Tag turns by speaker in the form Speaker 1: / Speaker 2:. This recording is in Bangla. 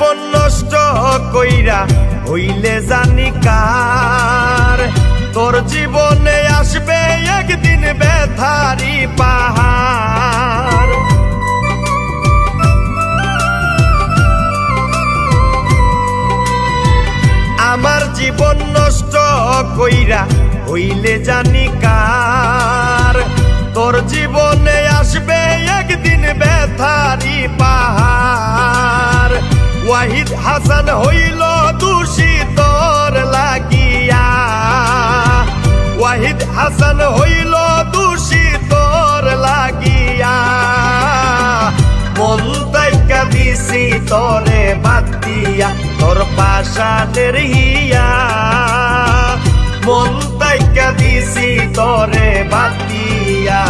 Speaker 1: জীবন নষ্ট কইরা হইলে জানি কার। তোর জীবনে আসবে একদিন ব্যথারি পাহাড়। আমার জীবন নষ্ট কইরা হইলে জানি কার। তোর জীবনে আসবে একদিন ব্যথারি পাহাড়। ওয়াহিদ হাসান হইল দোষী তোর লাগিয়া, ওয়াহিদ হাসান হইল দোষী তোর লাগিয়া। মন তাইকা দিছি তোরে বাদ দিয়া, তোর পাশানের হিয়া। মন তাইকা দিছি তোরে বাদ দিয়া।